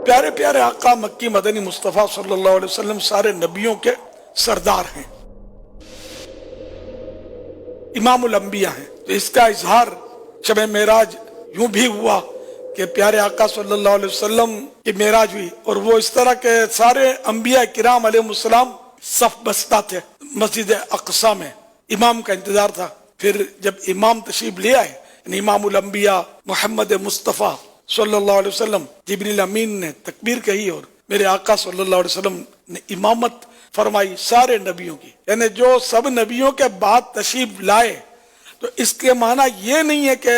پیارے پیارے آقا مکی مدنی مصطفیٰ صلی اللہ علیہ وسلم سارے نبیوں کے سردار ہیں، امام الانبیاء ہیں۔ تو اس کا اظہار شب معراج یوں بھی ہوا کہ پیارے آقا صلی اللہ علیہ وسلم کی معراج ہوئی، اور وہ اس طرح کے سارے انبیاء کرام علیہ السلام صف بستہ تھے مسجد اقصی میں، امام کا انتظار تھا۔ پھر جب امام تشریف لے آئے، یعنی امام الانبیاء محمد مصطفیٰ صلی اللہ علیہ وسلم، جبریل امین نے تکبیر کہی اور میرے آقا صلی اللہ علیہ وسلم نے امامت فرمائی سارے نبیوں کی، یعنی جو سب نبیوں کے بعد تشریف لائے۔ تو اس کے معنی یہ نہیں ہے کہ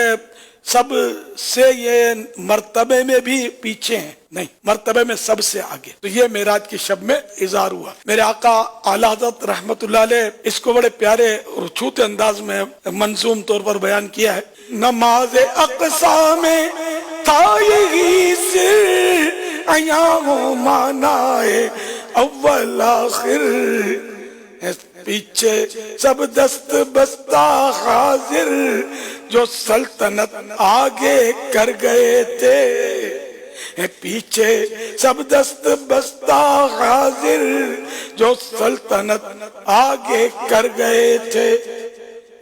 سب سے یہ مرتبے میں بھی پیچھے ہیں، نہیں، مرتبے میں سب سے آگے۔ تو یہ معراج کی شب میں اظہار ہوا۔ میرے آقا اعلی حضرت رحمت اللہ علیہ اس کو بڑے پیارے اور چھوٹے انداز میں منظوم طور پر بیان کیا ہے۔ نماز اقصی میں تھا یہی سر، ایام و معنی اول آخر، پیچھے سب دست بستہ حاضر، جو سلطنت آگے کر گئے تھے، پیچھے سب دست بستہ حاضر، جو سلطنت آگے کر گئے تھے۔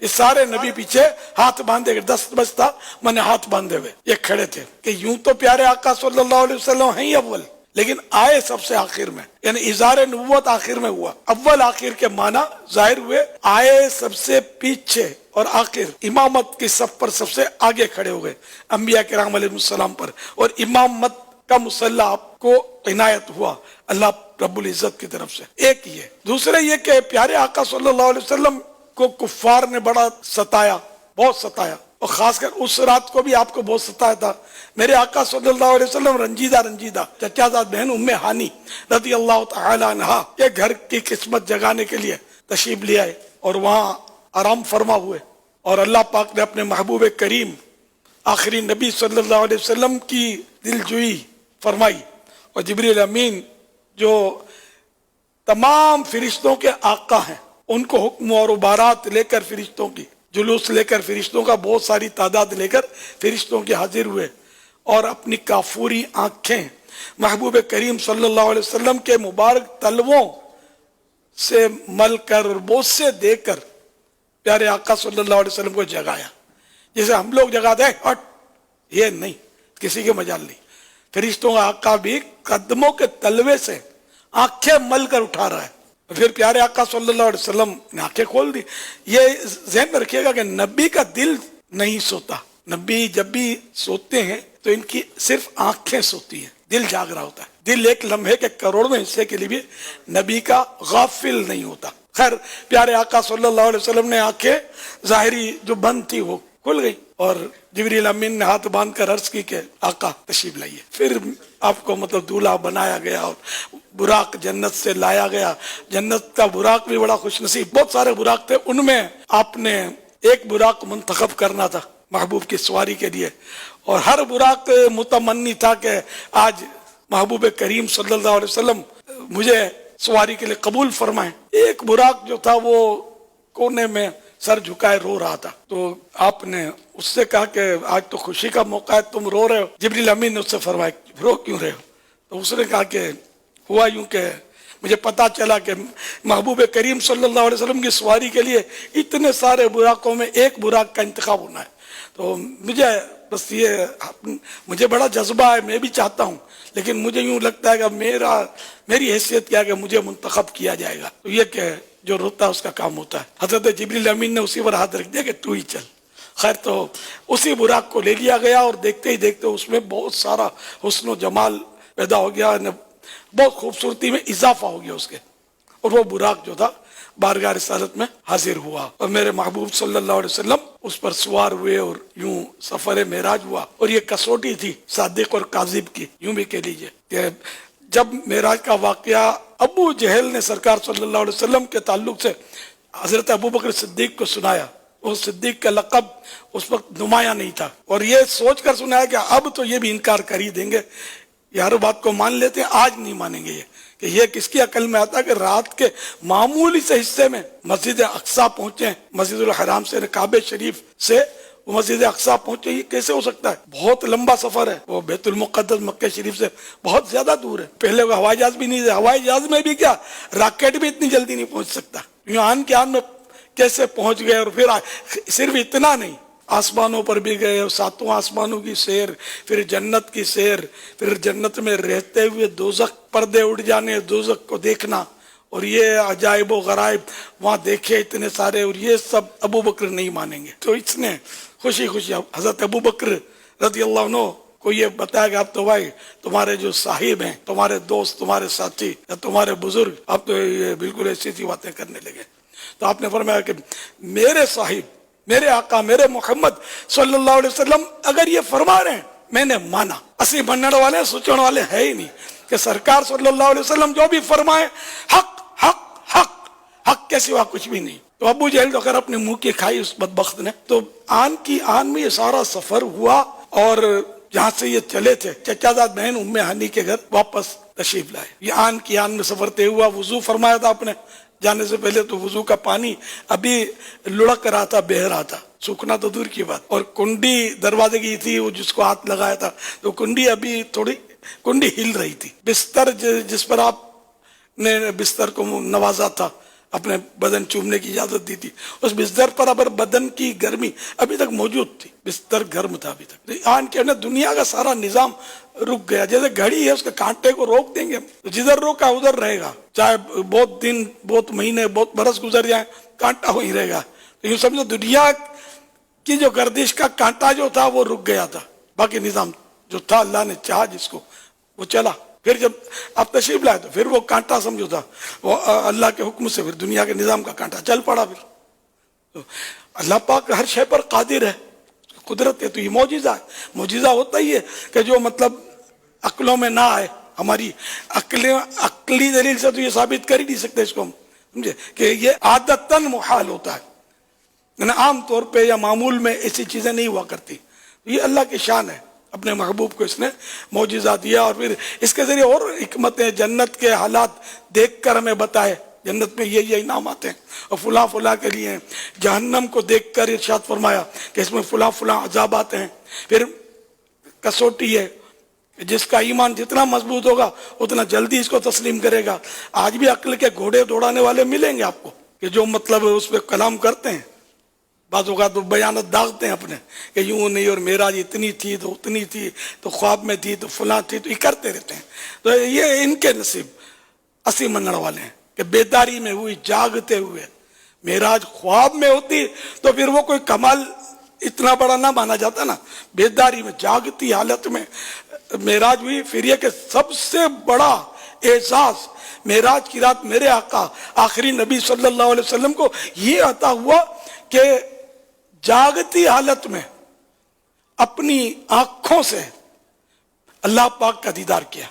یہ سارے نبی پیچھے ہاتھ باندھے گئے، دست بستہ مانے ہاتھ باندھے ہوئے یہ کھڑے تھے کہ یوں تو پیارے آقا صلی اللہ علیہ وسلم ہیں ہی اول، لیکن آئے سب سے آخر میں، یعنی اظہار نبوت آخر میں ہوا۔ اول آخر کے معنی ظاہر ہوئے، آئے سب سے پیچھے اور آخر امامت کی صف پر سب سے آگے کھڑے ہو گئے انبیاء کرام علیہ السلام پر، اور امامت کا مسلح آپ کو عنایت ہوا اللہ رب العزت کی طرف سے۔ ایک یہ، دوسرے یہ کہ پیارے آقا صلی اللہ علیہ وسلم کو کفار نے بڑا ستایا، بہت ستایا، اور خاص کر اس رات کو بھی آپ کو بہت ستایا تھا۔ میرے آقا صلی اللہ علیہ وسلم رنجیدہ چچا زاد بہن ام ہانی رضی اللہ تعالی عنہا کے گھر کی قسمت جگانے کے لیے تشریف لے آئے اور وہاں آرام فرما ہوئے، اور اللہ پاک نے اپنے محبوب کریم آخری نبی صلی اللہ علیہ وسلم کی دلجوئی فرمائی، اور جبریل امین جو تمام فرشتوں کے آقا ہیں، ان کو حکم اور عبارات لے کر فرشتوں کی جلوس لے کر فرشتوں کا بہت ساری تعداد لے کر فرشتوں کے حاضر ہوئے، اور اپنی کافوری آنکھیں محبوب کریم صلی اللہ علیہ وسلم کے مبارک تلووں سے مل کر اور بوسے دے کر پیارے آقا صلی اللہ علیہ وسلم کو جگایا، جیسے ہم لوگ جگاتے ہیں ہٹ، یہ نہیں، کسی کے مجال نہیں۔ فرشتوں کا آقا بھی قدموں کے تلوے سے آنکھیں مل کر اٹھا رہا ہے۔ پھر پیارے آقا صلی اللہ علیہ وسلم نے آنکھیں کھول دی۔ یہ ذہن میں رکھیے گا کہ نبی کا دل نہیں سوتا، نبی جب بھی سوتے ہیں تو ان کی صرف آنکھیں سوتی ہیں، دل جاگ رہا ہوتا ہے۔ دل ایک لمحے کے کروڑویں حصے کے لیے بھی نبی کا غافل نہیں ہوتا۔ خیر، پیارے آقا صلی اللہ علیہ وسلم نے آنکھیں ظاہری جو بند تھی وہ کھل گئی، اور جبریل امین نے ہاتھ باندھ کر عرض کی کہ آقا تشریف لائیے۔ پھر آپ کو دولہا بنایا گیا اور براق جنت سے لایا گیا۔ جنت کا براق بھی بڑا خوش نصیب، بہت سارے براق تھے، ان میں آپ نے ایک براق منتخب کرنا تھا محبوب کی سواری کے لیے، اور ہر براق متمنی تھا کہ آج محبوب کریم صلی اللہ علیہ وسلم مجھے سواری کے لیے قبول فرمائیں۔ ایک براق جو تھا وہ کونے میں سر جھکائے رو رہا تھا، تو آپ نے اس سے کہا کہ آج تو خوشی کا موقع ہے، تم رو رہے ہو۔ جبریل امین نے اس سے فرمایا رو کیوں رہے ہو؟ تو اس نے کہا کہ ہوا یوں کہ مجھے پتا چلا کہ محبوب کریم صلی اللہ علیہ وسلم کی سواری کے لیے اتنے سارے براقوں میں ایک براق کا انتخاب ہونا ہے، تو مجھے بڑا جذبہ ہے، میں بھی چاہتا ہوں، لیکن مجھے یوں لگتا ہے کہ میری حیثیت کیا کہ مجھے منتخب کیا جائے گا۔ تو یہ کہ جو روتا ہے اس کا کام ہوتا ہے۔ حضرت جبریل امین نے اسی پر ہاتھ رکھ دیا کہ تو ہی چل۔ خیر، تو اسی براق کو لے لیا گیا، اور دیکھتے ہی دیکھتے اس میں بہت سارا حسن و جمال پیدا ہو گیا، بہت خوبصورتی میں اضافہ ہو گیا اس کے، اور وہ براق جو تھا بارگاہ رسالت میں حاضر ہوا، اور میرے محبوب صلی اللہ علیہ وسلم اس پر سوار ہوئے، اور یوں سفر معراج ہوا۔ اور یہ کسوٹی تھی صادق اور کاذب کی، یوں بھی کہہ لیجئے کہ جب معراج کا واقعہ ابو جہل نے سرکار صلی اللہ علیہ وسلم کے تعلق سے حضرت ابوبکر صدیق کو سنایا، وہ صدیق کا لقب اس وقت نمایاں نہیں تھا، اور یہ سوچ کر سنایا کہ اب تو یہ بھی انکار کر ہی دیں گے، یہ ہر بات کو مان لیتے ہیں، آج نہیں مانیں گے۔ یہ کہ یہ کس کی عقل میں آتا کہ رات کے معمولی سے حصے میں مسجد اقصی پہنچے، مسجد الحرام سے، کعبہ شریف سے وہ مسجد اقصی پہنچے، یہ کیسے ہو سکتا ہے؟ بہت لمبا سفر ہے، وہ بیت المقدس مکہ شریف سے بہت زیادہ دور ہے، پہلے وہ ہوائی جہاز بھی نہیں تھے، ہوائی جہاز میں بھی کیا راکٹ بھی اتنی جلدی نہیں پہنچ سکتا، آن کے آن میں کیسے پہنچ گئے۔ اور پھر صرف اتنا نہیں، آسمانوں پر بھی گئے، اور ساتوں آسمانوں کی سیر، پھر جنت کی سیر، پھر جنت میں رہتے ہوئے دوزخ پردے اٹھ جانے، دوزخ کو دیکھنا، اور یہ عجائب و غرائب وہاں دیکھے اتنے سارے، اور یہ سب ابو بکر نہیں مانیں گے۔ تو اس نے خوشی خوشی حضرت ابو بکر رضی اللہ عنہ کو یہ بتایا کہ اب تو بھائی تمہارے جو صاحب ہیں، تمہارے دوست، تمہارے ساتھی یا تمہارے بزرگ اب تو یہ بالکل ایسی سی باتیں کرنے لگے۔ تو آپ نے فرمایا کہ میرے صاحب، میرے آقا، میرے محمد صلی اللہ علیہ وسلم اگر یہ فرما رہے ہیں میں نے مانا۔ اسی منن والے سوچنے والے ہے ہی نہیں کہ سرکار صلی اللہ علیہ وسلم جو بھی فرمائے حق حق حق، حق کے سوا کچھ بھی نہیں۔ تو ابو جہل اگر اپنے منہ کی کھائی اس بدبخت نے، تو آن کی آن میں یہ سارا سفر ہوا، اور جہاں سے یہ چلے تھے چچا زاد بہن ام ہانی کے گھر واپس تشریف لائے۔ یہ آن کی آن میں سفر طے ہوا۔ وضو فرمایا تھا آپ نے جانے سے پہلے، تو وضو کا پانی ابھی لڑک رہا تھا، بہہ رہا تھا، سوکھنا تو دور کی بات، اور کنڈی دروازے کی تھی، وہ جس کو ہاتھ لگایا تھا تو کنڈی ابھی تھوڑی کنڈی ہل رہی تھی۔ بستر جس پر آپ نے بستر کو نوازا تھا، اپنے بدن چومنے کی اجازت دی تھی، اس بستر پر اب بدن کی گرمی ابھی تک موجود تھی، بستر گرم تھا ابھی تک۔ آن کے دنیا کا سارا نظام رک گیا، جیسے گھڑی ہے اس کے کانٹے کو روک دیں گے تو جدھر روکا ادھر رہے گا، چاہے بہت دن، بہت مہینے، بہت برس گزر جائیں، کانٹا وہیں رہے گا۔ تو یوں سمجھو دنیا کی جو گردش کا کانٹا جو تھا وہ رک گیا تھا، باقی نظام جو تھا اللہ نے چاہا جس کو وہ چلا۔ پھر جب آپ تشریف لائے تو پھر وہ کانٹا سمجھو تھا، وہ اللہ کے حکم سے پھر دنیا کے نظام کا کانٹا چل پڑا۔ پھر تو اللہ پاک ہر شے پر قادر ہے، قدرت ہے، تو یہ معجزہ ہے۔ معجزہ ہوتا ہی ہے کہ جو مطلب عقلوں میں نہ آئے، ہماری عقلی دلیل سے تو یہ ثابت کر ہی نہیں سکتے اس کو ہم، سمجھے کہ یہ عادتاً محال ہوتا ہے، یعنی عام طور پہ یا معمول میں ایسی چیزیں نہیں ہوا کرتی۔ یہ اللہ کی شان ہے، اپنے محبوب کو اس نے معجزہ دیا، اور پھر اس کے ذریعے اور حکمتیں، جنت کے حالات دیکھ کر ہمیں بتائے، جنت میں یہ انعامات ہیں اور فلاں فلاں کے لیے ہیں۔ جہنم کو دیکھ کر ارشاد فرمایا کہ اس میں فلاں فلاں عذابات ہیں۔ پھر کسوٹی ہے، جس کا ایمان جتنا مضبوط ہوگا اتنا جلدی اس کو تسلیم کرے گا۔ آج بھی عقل کے گھوڑے دوڑانے والے ملیں گے آپ کو کہ جو مطلب اس پہ کلام کرتے ہیں، بعض اوقات بیانات داغتے ہیں اپنے کہ یوں نہیں، اور معراج اتنی تھی تو اتنی تھی تو خواب میں تھی تو فلاں تھی، تو یہ کرتے رہتے ہیں۔ تو یہ ان کے نصیب اسی منن والے ہیں کہ بیداری میں ہوئی، جاگتے ہوئے۔ معراج خواب میں ہوتی تو پھر وہ کوئی کمال اتنا بڑا نہ مانا جاتا نا، بیداری میں جاگتی حالت میں معراج ہوئی۔ پھر یہ کہ سب سے بڑا اعزاز معراج کی رات میرے آقا آخری نبی صلی اللہ علیہ وسلم کو یہ عطا ہوا کہ جاگتی حالت میں اپنی آنکھوں سے اللہ پاک کا دیدار کیا،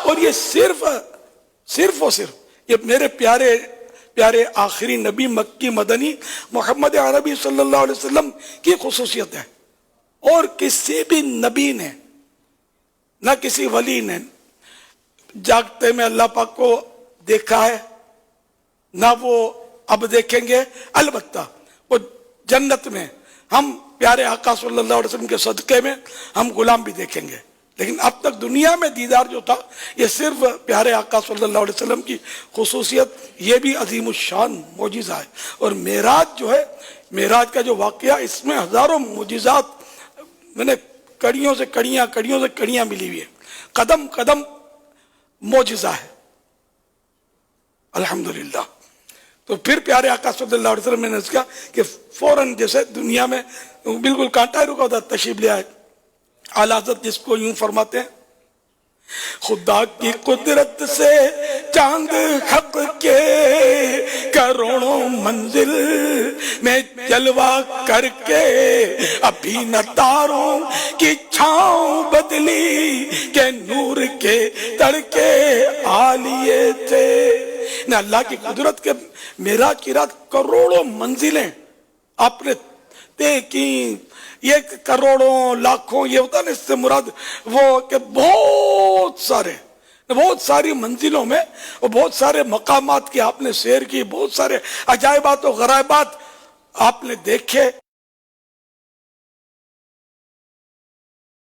اور یہ صرف اور صرف یہ میرے پیارے پیارے آخری نبی مکی مدنی محمد عربی صلی اللہ علیہ وسلم کی خصوصیت ہے، اور کسی بھی نبی نے نہ کسی ولی نے جاگتے میں اللہ پاک کو دیکھا ہے، نہ وہ اب دیکھیں گے۔ البتہ وہ جنت میں ہم پیارے آقا صلی اللہ علیہ وسلم کے صدقے میں ہم غلام بھی دیکھیں گے، لیکن اب تک دنیا میں دیدار جو تھا یہ صرف پیارے آقا صلی اللہ علیہ وسلم کی خصوصیت، یہ بھی عظیم الشان معجزہ ہے۔ اور معراج جو ہے، معراج کا جو واقعہ، اس میں ہزاروں معجزات، میں نے کڑیوں سے کڑیاں ملی ہوئی ہے، قدم قدم معجزہ ہے الحمدللہ۔ تو پھر پیارے آقا صلی اللہ علیہ وسلم نے اس کا کہ فوراً جیسے دنیا میں بالکل کانٹا رکا ہوتا تشریف لے آئے۔ اعلیٰ حضرت جس کو یوں فرماتے ہیں، خدا کی قدرت سے چاند حق کے کروڑوں منزل میں جلوہ کر کے ابھی نہ تاروں کی چھاؤں بدلی کہ نور کے تڑکے عالیے تھے۔ نہ اللہ کی قدرت کے معراج کی رات کروڑوں منزلیں آپ نے طے کی۔ یہ کروڑوں لاکھوں یہ ہوتا نا، اس سے مراد وہ کہ بہت ساری منزلوں میں اور بہت سارے مقامات کی آپ نے سیر کی، بہت سارے عجائبات و غرائبات آپ نے دیکھے۔